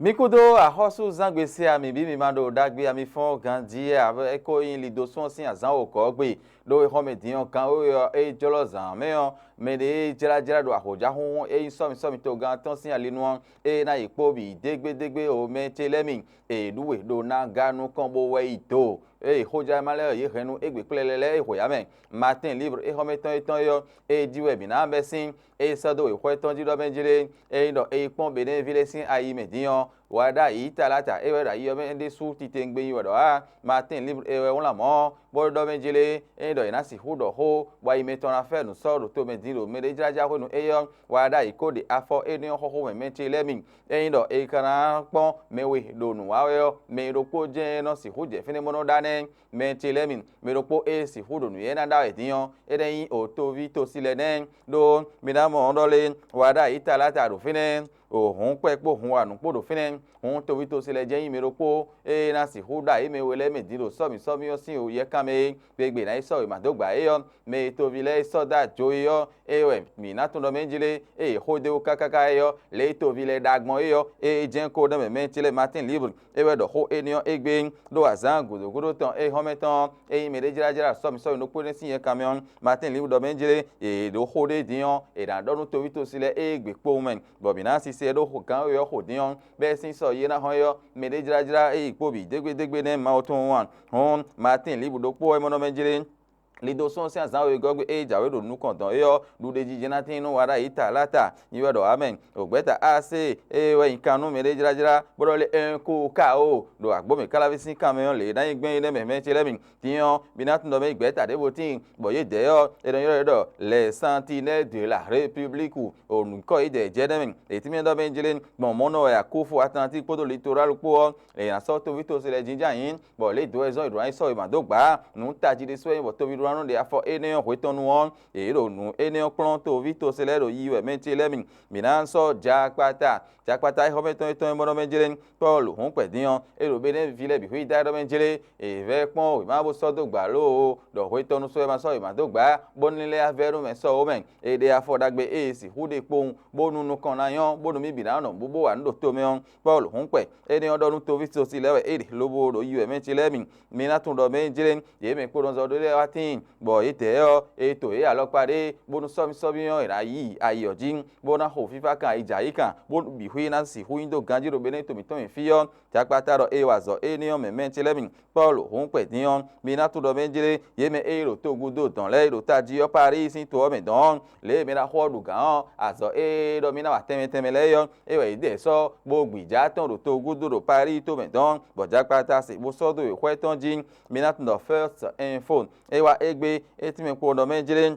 Mikudo ahosu zangbese ami bi mi mando dagbe ami fon gandie ave eko yin lido son sin azan oko gbe do home dion kan o yo e jolo zan me yo me de jira do ahoja hun e so mi to gan ton sin alenu e na ipo bi degbe o me telemi e duwe do na ganu kan bo we ito e hoja male ye renu egbe pelele e hoya me matin libre e home ton yo e diwe bi na besin e sado e kweton di do benjire e do e pon be ne vile sin ayi me dion wada yi talata e wada yi me de su ti tengbe yi wada a matin libre e won la mo bo do benjile e do ina si hu do ho wa yi me ton afa nu so do to me diro me de jaja ho nu e yo wada yi ko de afo e ni ho me ti lemi e do e kana pon mewe do nu wa yo me ro ko je no si hu je fini mo no dane me ti lemi me ro po e si hu do nu ye na da e dion e de yin o to vi to sile den do mi da mo do le wada yi talata do fini ohun pepo hun anu podo finen hun to wi to sele je yin mi ropo e na si huda e me wele me diro so mi o sin o ye kan me gbegbe na iso ma dogba e yo me to vi le so da jo yo e we mi na tun do menjile e hode o kakaka e yo le to vi le dagbon e yo e jen ko do me mentile matin libre e we do ho e ni o egbe do azan gudogudo ton e hometon e me de jira so mi no po ni sin ye camion matin libre do menjile e do hode dion e dan do to wi to sele e gbe po men bobina si se do kan yo ho dion be sin so ye na ho yo me de jira e ipo bi degbe ne ma o tun wan hon matin libre do po e mo no menjile lido son se azan we gogbe e jawe do nu kan don e yo du de jije na tin nu wara ita lata ni we do amen ogbeta ase e we nkanu me de jira bodo le enko ka o do agbo me kala visin camion le dan igben ile me che le mi tiyan binatun do me igbeta de botin boye de yo e don yo do les sentinelles de la république o nu ko ide je de mi e ti mi do ben jile bon mono ya kufu atlantique podo littoral po e na so to vito se le jinja yin bo le do ezo iduran so ma do gba nu taji de so yin bo to vi anu de afọ eniyan hwetonu won ero nu eniyan klon to vito selero yiwe mentile mi na so jakpata hometon mo menjele Paul hun pedian ero be ne vile bi hui da do menjele e ve pon o ma bo so do gba lo do hwetonu so e ma do gba bonile averu me so o men e de afọ dagbe e si hu de pohun bonu nu kan na yan bonu mi bi na no bubo wa ndo to me on Paul hun pe eniyan do nu to vito silewe e lobo do yiwe mentile mi na tun do menjele ye me ko don zo do le wa tin bo ite yo eto e alopade bonu somi yo ira yi ayojin bona ho fifa kan ija yi kan bonu bi hui na si hui ndo ganjiro bene to mi fi yo jakpata ro e wazo eniyan me mentile mi Paul hun pe dion mi na to do menjire ye me e ro to gudo don le ro taji yo Paris sin to me don le mi na ho du gan azo e do mi na wa teme le yo e we ide so gbogbo ija ton ro to gudo ro Paris to me don bo jakpata si bo so do e kweton jin mi na to first info e wa egbe eti me ko do menjire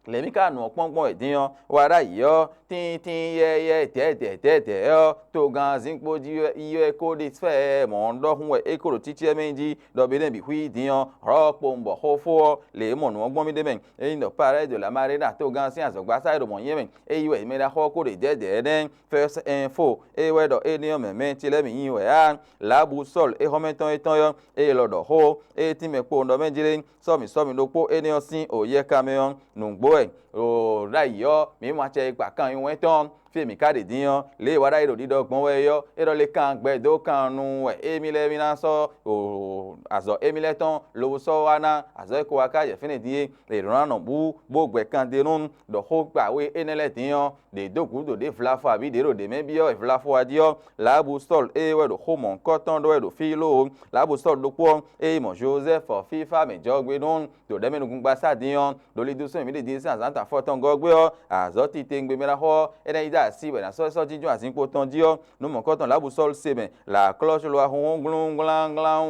lemi ka nu pọnpọn ediyan wara yo tin ye te yo to gan zinpo ji iyo ko de fe mo ndo hun e ko titi e menji do be bi hui diyan ro po nbo ho fo le mo nu ogbon mi de men e no pare de la marina to gan sin azogba side mo yen men e iwe me da ho ko de den first info e we do eniyan me ti le mi yin we a labu sol e hometon etan yo e lo do ho e ti me po ndo menjire so mi do po eniyan sin oye camion nungbo o rayo mi ma che ipa kan iwen ton fi mi kade diyan le wara iro didogbon we yo ero le kan gbedo kan nu we emile mi na so o azo emile ton lo so wana azo ko aka je fini die le ran no bu gbogbe kan de nun do ho gba we enele diyan de dogudo de flafo abi de ro de me bi o e flafo adio la bu sol e we do ho mon koton do we do filo la bu sol do po e mo Joseph fifa me jogbe nun do de menu gba sa diyan do le do so mi de di san santa foton gogbe o azo ti tengbe mera ho ene ida si we na so jijo asinpo ton dio no mo koton la bu sol sebe la cloche lo ahun glun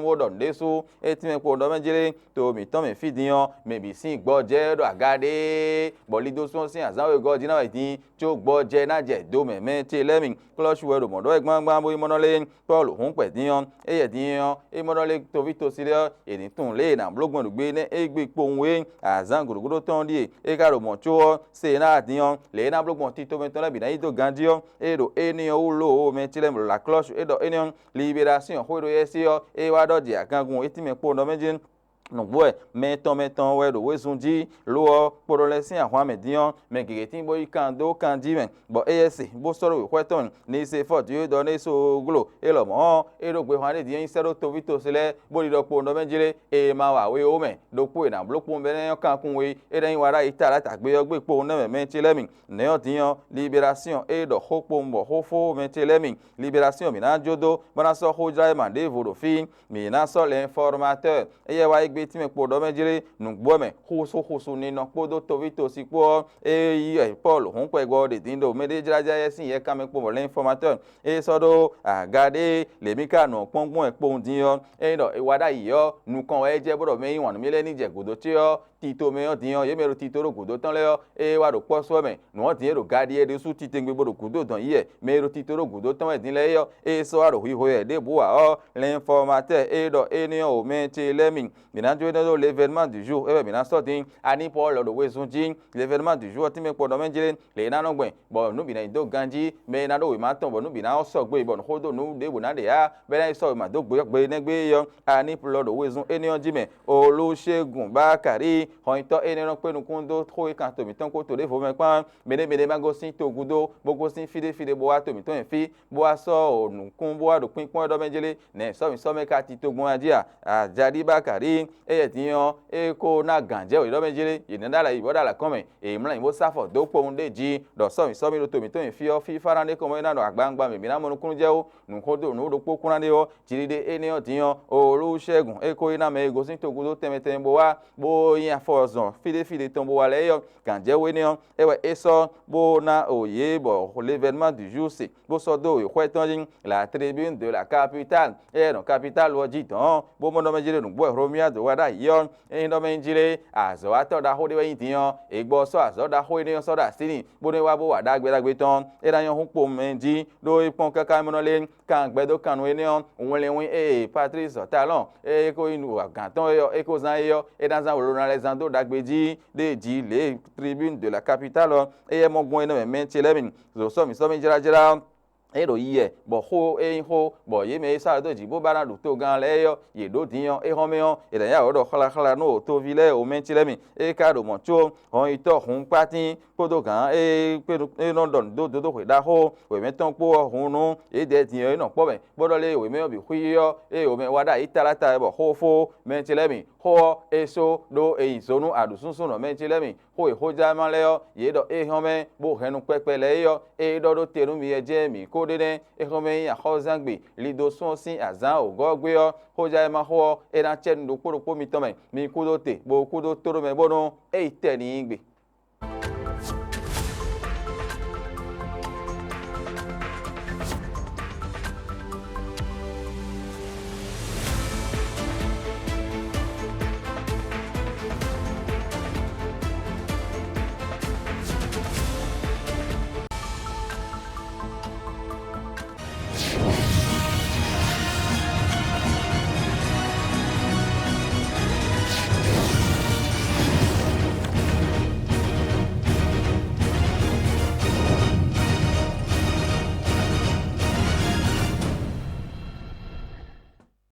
wo don desu eti me po do menjire to mi ton me fidiyan me bi sin gboje do agade bolido so sin azan we goji na we din jo gboje na je do me ti lemi cloche we do mo do egbangban bo imono le Paul hun pe diyan eye diyan imono le to vito sile eni tun le na blogbon gbe ne egbe pohun azan gurugudo ton die e ka ro mo cho se na diyan le na blogbon ti to me ton la bi na ido gandio e do eniyan o lo me ti le la cloche e do eniyan liberation ho do yesi yo e wa do je akangun eti me po no menjin nugboe meton we do we zunji lo poro lesin ahwa medion me gegetin bo ikan do kan ji men bo esc bo soro we kweton ni se for di do ni so glo e lo mo e do gbe hwan de di sero to vito sele bo di do po ndo menjire e ma wa we o me do po na blo po be ne kan kun we e den wara itara tagbe yo gbe po na me chile mi ne o diyan libération e do hopo mbo hofo me chile mi libération mi na jodo bana so ho jai man de vodo fi mi na so l'informateur e ye wa tí me po do me jire nugbo me khoso ni no po do to vito si po e Paul hon pe go de dindo me de jira ja sin ye ka me po l'informateur e so do agade le mi ka no pongbon e po din yo e do e wada yo nu kan e je bodo me yin mi le ni je godo ti yo tito me yo din ye me ro tito ro godo tan le yo e wa do po so me no din ro gadi e de su ti tengbe bodo godo tan ye me ro tito ro godo tan e din le yo e so wa ro wi ho ye de bo wa o l'informateur e do e ni o me ti le mi l'événement du jour et bien sorti ani pour le wezunji l'événement du jour ti me po do menjire le na no gben bo nu bi na do ganji me na do we ma ton bo nu bi na so gbe bo no do nu de bo na de ya be na so ma do gbe ne gbe yo ani pour le wezun eni on ji me Olúṣẹ́gun Bákàrí hon to eni ran pe nu kun do tro e kan to mi ton ko to de fo me pan me de ma go sin to gudo bo go sin fide bo wa to mi ton fi bo wa so onu kun bo wa do pin pon do menjire ne so mi so me ka ti to gun ajia Ajadi Bákàrí e tiyan e ko na ganje o do menjire yin da la ibo da la komen e mla ibo safo do po unde ji do so mi do to mi to fi o fi farande ko mo na do agbangba mi na mo nukun je o nu ko do nu do po kunra de o jiride eni o tiyan Olúṣẹ́gun e ko ina me go sin to gudo temete bo wa bo yin afozon fide ton bo wa le yo ganje we ni o e we eso bo na oye bo l'événement du jour c'est bo so do e kweton jin la tribune de la capitale e no capitale wo ji ton bo mo do menjire nu bo romia do wa da yo e ndo menjire azo ato da ho de we tiyan e gbo so azo da ho ni so da sini bo ni wa bo wa dagbe ton e da yan hun po menji do ipon kaka mo no le kan gbe do kan we ni on won le win e Patrice Talon e ko inu aganton yo e ko zan yo e dan zan wo les ando dagbeji de ji le tribune de la capitale e mo gun eno me chele mi so mi jira ero yiye bo ho ho bo ye me sa do ji bo bara du to gan le yo ye do diyan e ho me on e da ya o do khala no to vile o men chile mi e ka do mo cho hon ito hun patin podo gan e pe no don do ko da ho we me ton po hun nu e de diyan e no po me bodo le we me o bi hui yo e o me wada italata bo ho fo men chile mi ho eso do e izonu adusunsun no men chile mi ho e ho ja ma le yo ye do e ho me bo henu pepe le yo e do teru mi e je mi ko de e ho me ya ho zangbe lido sun sin azan o go gbe yo ho ja ma ho e na chen do po mi to me mi ku do te bo ku do toro me bono e te ni gbe